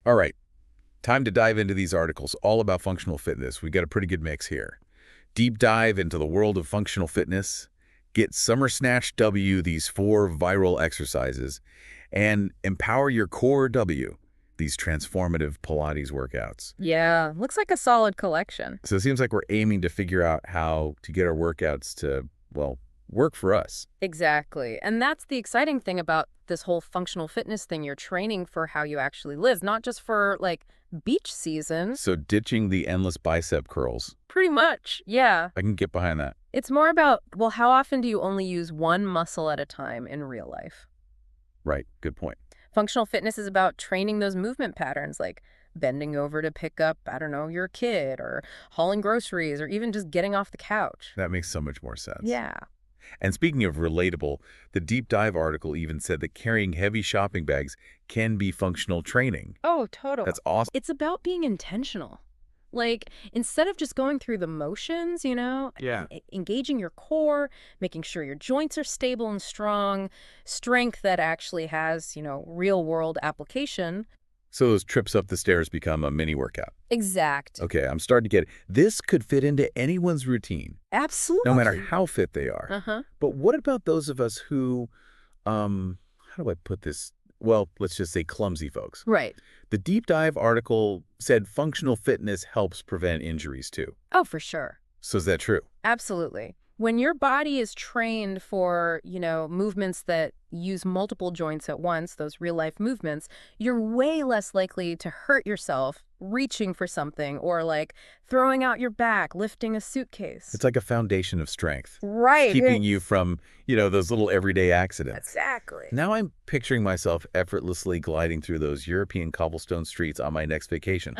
All right, time to dive into these articles all about functional fitness. We've got a pretty good mix here. Deep dive into the world of functional fitness, get Summer Snatch W, these 4 viral exercises, and Empower Your Core W, these transformative Pilates workouts. Yeah, looks like a solid collection. So it seems like we're aiming to figure out how to get our workouts to, well, work for us. Exactly. And that's the exciting thing about this whole functional fitness thing. You're training for how you actually live, not just for like beach season. So ditching the endless bicep curls, Pretty much. Yeah. I can get behind that. It's more about, well, how often do you only use one muscle at a time in real life? Right, good point. Functional fitness is about training those movement patterns, like bending over to pick up, I don't know, your kid, or hauling groceries, or even just getting off the couch. That makes so much more sense. Yeah. And speaking of relatable, the deep dive article even said that carrying heavy shopping bags can be functional training. Oh, totally. That's awesome. It's about being intentional. Like, instead of just going through the motions, Yeah. engaging your core, making sure your joints are stable and strong, strength that actually has, real world application. So those trips up the stairs become a mini workout. Exact. Okay, I'm starting to get it. This could fit into anyone's routine, Absolutely. no matter how fit they are. Uh-huh. But what about those of us who, how do I put this? Well, let's just say clumsy folks. Right. The deep dive article said functional fitness helps prevent injuries too. Oh, for sure. So is that true? Absolutely. When your body is trained for, movements that use multiple joints at once, those real-life movements, you're way less likely to hurt yourself reaching for something or like throwing out your back, lifting a suitcase. It's like a foundation of strength, Right. keeping you from, those little everyday accidents. Exactly. Now I'm picturing myself effortlessly gliding through those European cobblestone streets on my next vacation.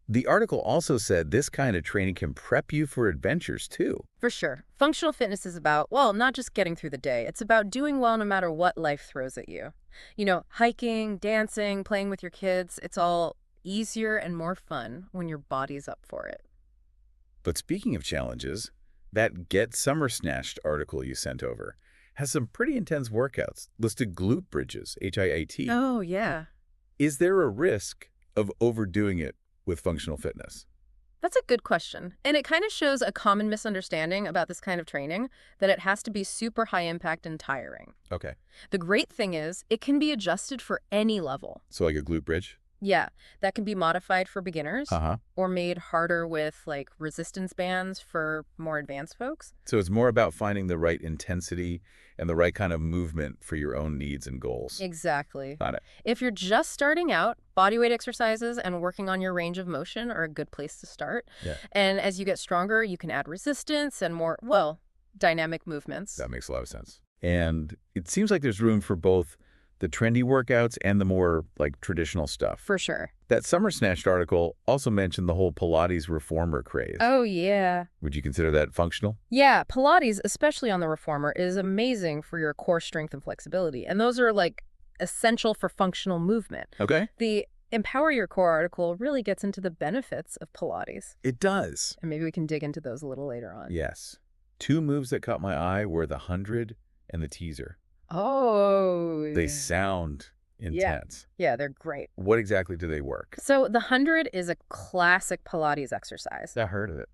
The article also said this kind of training can prep you for adventures too. For sure. Functional fitness is about, well, not just getting through the day. It's about doing well no matter what life throws at you. Hiking, dancing, playing with your kids, it's all easier and more fun when your body's up for it. But speaking of challenges, that Get Summer Snatched article you sent over has some pretty intense workouts, listed glute bridges, HIIT. Oh, yeah. Is there a risk of overdoing it with functional fitness? That's a good question. And it kind of shows a common misunderstanding about this kind of training, that it has to be super high impact and tiring. Okay. The great thing is it can be adjusted for any level. So like a glute bridge? Yeah, that can be modified for beginners Uh-huh. or made harder with like resistance bands for more advanced folks. So it's more about finding the right intensity and the right kind of movement for your own needs and goals. Exactly. Got it. If you're just starting out, bodyweight exercises and working on your range of motion are a good place to start. Yeah. And as you get stronger, you can add resistance and more, well, dynamic movements. That makes a lot of sense. And it seems like there's room for both the trendy workouts and the more like traditional stuff. For sure. That Summer Snatched article also mentioned the whole Pilates reformer craze. Oh, yeah. Would you consider that functional? Yeah, Pilates, especially on the reformer, is amazing for your core strength and flexibility. And those are like essential for functional movement. Okay. The Empower Your Core article really gets into the benefits of Pilates. It does. And maybe we can dig into those a little later on. Yes. 2 moves that caught my eye were the 100 and the teaser. Oh. They sound intense. Yeah, they're great. What exactly do they work? So the 100 is a classic Pilates exercise. I heard of it.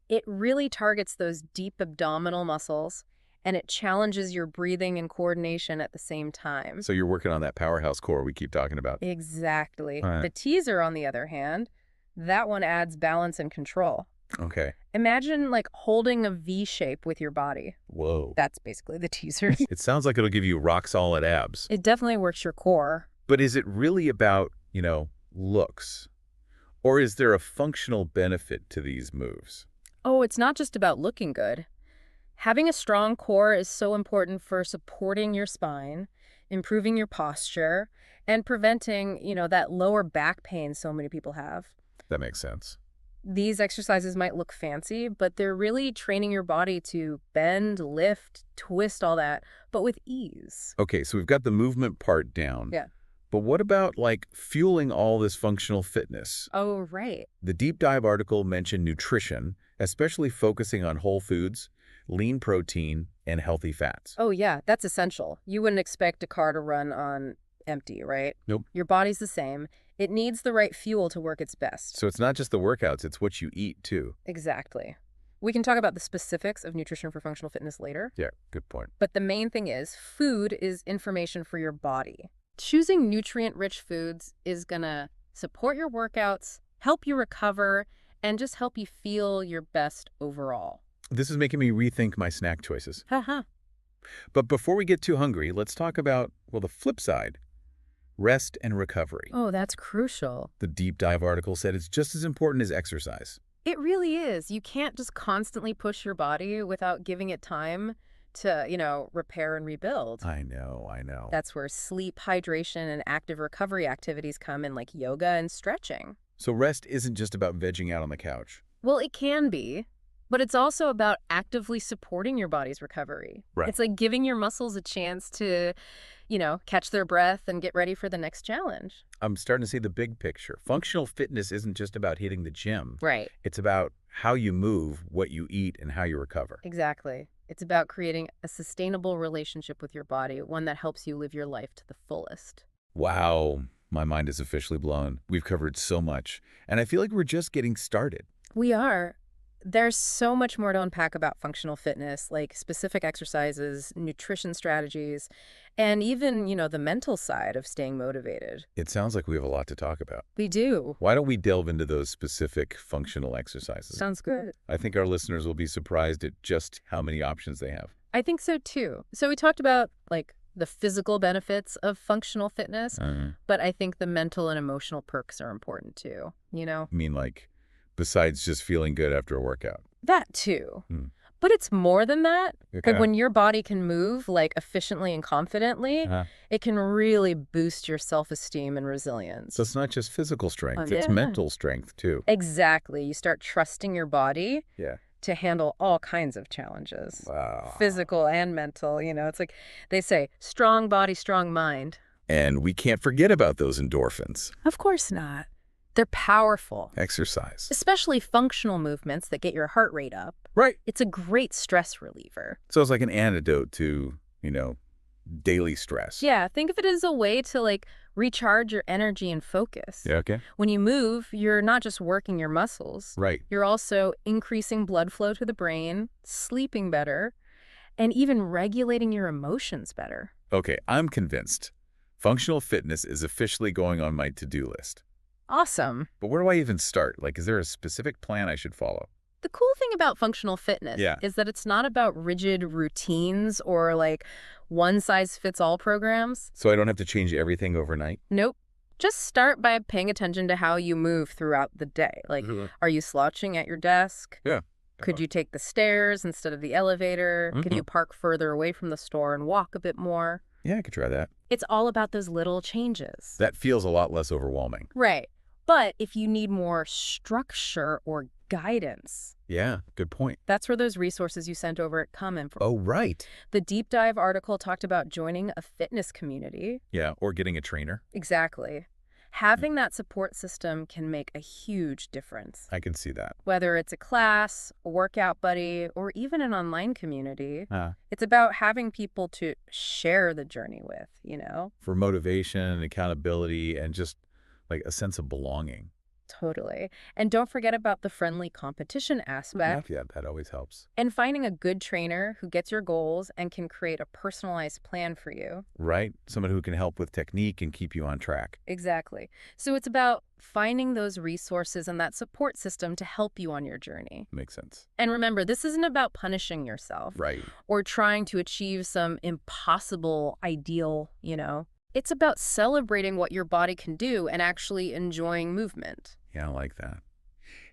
It really targets those deep abdominal muscles, and it challenges your breathing and coordination at the same time. So you're working on that powerhouse core we keep talking about. Exactly. All right. The teaser, on the other hand, that one adds balance and control. Okay. Imagine like holding a V shape with your body. Whoa. That's basically the teaser. It sounds like it'll give you rock solid abs. It definitely works your core. But is it really about, looks? Or is there a functional benefit to these moves? Oh, it's not just about looking good. Having a strong core is so important for supporting your spine, improving your posture, and preventing, that lower back pain so many people have. That makes sense. These exercises might look fancy, but they're really training your body to bend, lift, twist, all that, but with ease. Okay, so we've got the movement part down. Yeah. But what about, like, fueling all this functional fitness? Oh, right. The deep dive article mentioned nutrition, especially focusing on whole foods, lean protein, and healthy fats. Oh, yeah, that's essential. You wouldn't expect a car to run on empty, right? Nope. Your body's the same. It needs the right fuel to work its best. So it's not just the workouts, it's what you eat, too. Exactly. We can talk about the specifics of nutrition for functional fitness later. Yeah, good point. But the main thing is food is information for your body. Choosing nutrient-rich foods is going to support your workouts, help you recover, and just help you feel your best overall. This is making me rethink my snack choices. Haha. But before we get too hungry, let's talk about, well, the flip side. Rest and recovery. Oh, that's crucial. The deep dive article said it's just as important as exercise. It really is. You can't just constantly push your body without giving it time to, repair and rebuild. I know. That's where sleep, hydration, and active recovery activities come in, like yoga and stretching. So rest isn't just about vegging out on the couch. Well, it can be, but it's also about actively supporting your body's recovery. Right. It's like giving your muscles a chance to, catch their breath and get ready for the next challenge. I'm starting to see the big picture. Functional fitness isn't just about hitting the gym. Right. It's about how you move, what you eat, and how you recover. Exactly. It's about creating a sustainable relationship with your body, one that helps you live your life to the fullest. Wow, my mind is officially blown. We've covered so much, and I feel like we're just getting started. We are. There's so much more to unpack about functional fitness, like specific exercises, nutrition strategies, and even, the mental side of staying motivated. It sounds like we have a lot to talk about. We do. Why don't we delve into those specific functional exercises? Sounds good. I think our listeners will be surprised at just how many options they have. I think so too. So we talked about, the physical benefits of functional fitness, but I think the mental and emotional perks are important too, I mean, besides just feeling good after a workout. That too. Hmm. But it's more than that. Okay. Like when your body can move efficiently and confidently, it can really boost your self-esteem and resilience. So it's not just physical strength, Yeah. it's mental strength too. Exactly. You start trusting your body Yeah. to handle all kinds of challenges. Wow. Physical and mental. It's like they say, strong body, strong mind. And we can't forget about those endorphins. Of course not. They're powerful, Exercise. especially functional movements that get your heart rate up. Right. It's a great stress reliever. So it's like an antidote to, daily stress. Yeah, think of it as a way to recharge your energy and focus. Yeah, okay. When you move, you're not just working your muscles. Right. You're also increasing blood flow to the brain, sleeping better, and even regulating your emotions better. Okay, I'm convinced. Functional fitness is officially going on my to-do list. Awesome. But where do I even start? Is there a specific plan I should follow? The cool thing about functional fitness is that it's not about rigid routines or one-size-fits-all programs. So I don't have to change everything overnight? Nope. Just start by paying attention to how you move throughout the day. Are you slouching at your desk? Yeah. Could you take the stairs instead of the elevator? Could you park further away from the store and walk a bit more? Yeah, I could try that. It's all about those little changes. That feels a lot less overwhelming. Right. But if you need more structure or guidance, Yeah, good point. that's where those resources you sent over come in from. Oh, right. The deep dive article talked about joining a fitness community. Yeah, or getting a trainer. Exactly. Having that support system can make a huge difference. I can see that. Whether it's a class, a workout buddy, or even an online community, Uh, it's about having people to share the journey with, for motivation, accountability, and just a sense of belonging. Totally. And don't forget about the friendly competition aspect. Yeah, that always helps. And finding a good trainer who gets your goals and can create a personalized plan for you. Right? Someone who can help with technique and keep you on track. Exactly. So it's about finding those resources and that support system to help you on your journey. Makes sense. And remember, this isn't about punishing yourself Right. or trying to achieve some impossible ideal. It's about celebrating what your body can do and actually enjoying movement. Yeah, I like that.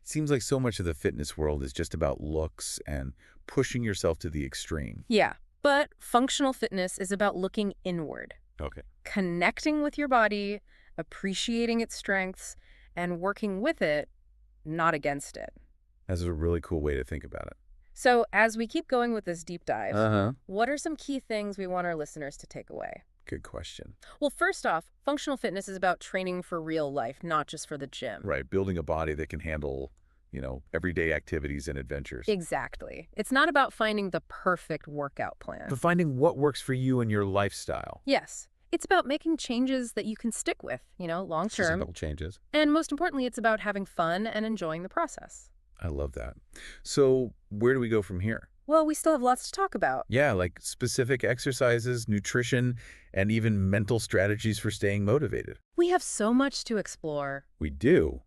It seems like so much of the fitness world is just about looks and pushing yourself to the extreme. Yeah, but functional fitness is about looking inward, Okay. connecting with your body, appreciating its strengths, and working with it, not against it. That's a really cool way to think about it. So as we keep going with this deep dive, Uh-huh. what are some key things we want our listeners to take away? Good question. Well, first off, functional fitness is about training for real life, not just for the gym. Right. Building a body that can handle, everyday activities and adventures. Exactly. It's not about finding the perfect workout plan. But finding what works for you and your lifestyle. Yes. It's about making changes that you can stick with, long term. Simple changes. And most importantly, it's about having fun and enjoying the process. I love that. So where do we go from here? Well, we still have lots to talk about. Yeah, like specific exercises, nutrition, and even mental strategies for staying motivated. We have so much to explore. We do.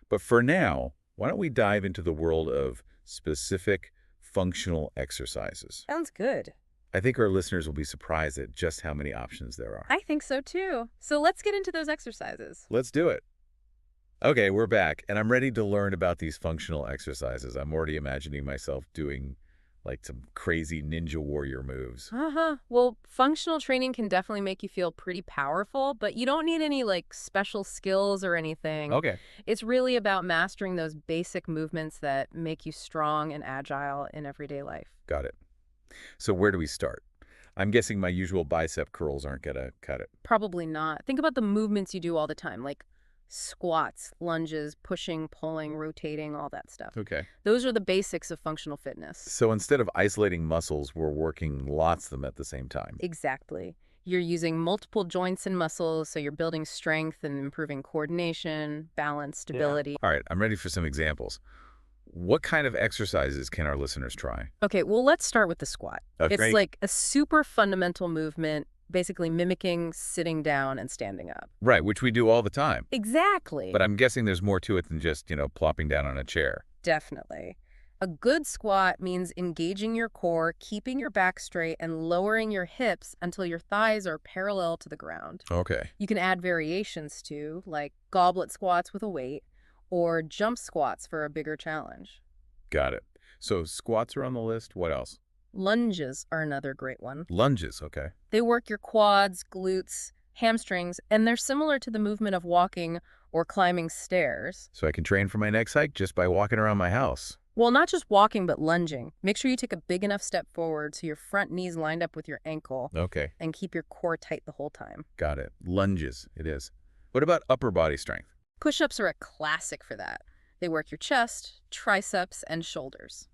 But for now, why don't we dive into the world of specific functional exercises? Sounds good. I think our listeners will be surprised at just how many options there are. I think so too. So let's get into those exercises. Let's do it. Okay, we're back, and I'm ready to learn about these functional exercises. I'm already imagining myself doing like some crazy ninja warrior moves. Well, functional training can definitely make you feel pretty powerful, but you don't need any like special skills or anything. Okay, It's really about mastering those basic movements that make you strong and agile in everyday life. got it. So where do we start? I'm guessing my usual bicep curls aren't gonna cut it. Probably not. Think about the movements you do all the time, like squats, lunges, pushing, pulling, rotating, all that stuff. Okay. Those are the basics of functional fitness. So instead of isolating muscles, we're working lots of them at the same time. Exactly. You're using multiple joints and muscles, so you're building strength and improving coordination, balance, stability. All right, I'm ready for some examples. What kind of exercises can our listeners try? Okay, well, let's start with the squat. It's Great. like a super fundamental movement, basically mimicking sitting down and standing up. Right, which we do all the time. Exactly. But I'm guessing there's more to it than just, plopping down on a chair. Definitely. A good squat means engaging your core, keeping your back straight, and lowering your hips until your thighs are parallel to the ground. Okay. You can add variations too, like goblet squats with a weight, or jump squats for a bigger challenge. Got it. So squats are on the list. What else? Lunges are another great one. Lunges, okay. They work your quads, glutes, hamstrings, and they're similar to the movement of walking or climbing stairs. So I can train for my next hike just by walking around my house. Well, not just walking, but lunging. Make sure you take a big enough step forward so your front knee's lined up with your ankle Okay, and keep your core tight the whole time. got it. Lunges, it is. What about upper body strength? Push-ups are a classic for that. They work your chest, triceps, and shoulders.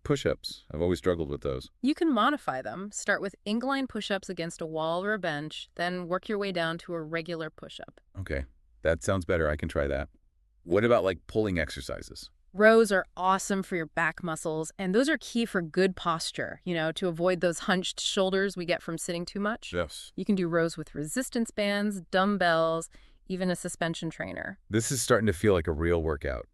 Push-ups. I've always struggled with those. You can modify them. Start with incline push-ups against a wall or a bench, then work your way down to a regular push-up. Okay, that sounds better. I can try that. What about like pulling exercises? Rows are awesome for your back muscles, and those are key for good posture, to avoid those hunched shoulders we get from sitting too much. Yes. You can do rows with resistance bands, dumbbells, even a suspension trainer. This is starting to feel like a real workout.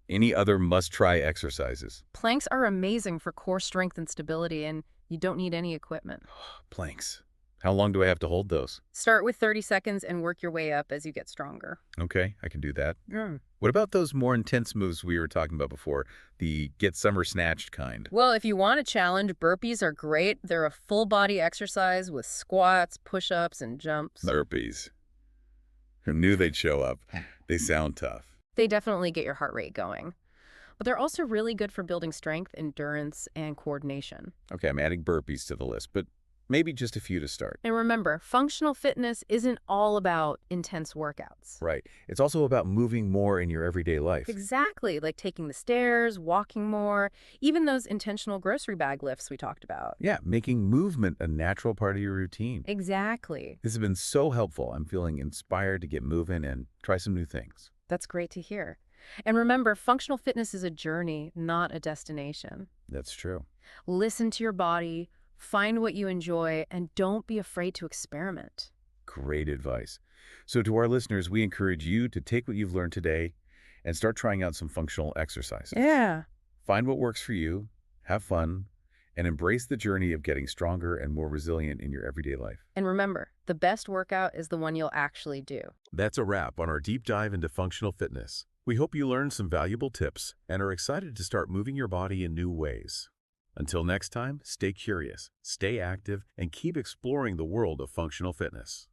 Any other must-try exercises? Planks are amazing for core strength and stability, and you don't need any equipment. Planks. How long do I have to hold those? Start with 30 seconds and work your way up as you get stronger. Okay, I can do that. What about those more intense moves we were talking about before? The get summer snatched kind. Well, if you want a challenge, burpees are great. They're a full body exercise with squats, push-ups, and jumps. Burpees. Who knew they'd show up? They sound tough. They definitely get your heart rate going. But they're also really good for building strength, endurance, and coordination. Okay, I'm adding burpees to the list, but maybe just a few to start. And remember, functional fitness isn't all about intense workouts. Right. It's also about moving more in your everyday life. Exactly, like taking the stairs, walking more, even those intentional grocery bag lifts we talked about. Yeah, making movement a natural part of your routine. Exactly. This has been so helpful. I'm feeling inspired to get moving and try some new things. That's great to hear. And remember, functional fitness is a journey, not a destination. That's true. Listen to your body, find what you enjoy, and don't be afraid to experiment. Great advice. So to our listeners, we encourage you to take what you've learned today and start trying out some functional exercises. Yeah. Find what works for you, have fun, and embrace the journey of getting stronger and more resilient in your everyday life. And remember, the best workout is the one you'll actually do. That's a wrap on our deep dive into functional fitness. We hope you learned some valuable tips and are excited to start moving your body in new ways. Until next time, stay curious, stay active, and keep exploring the world of functional fitness.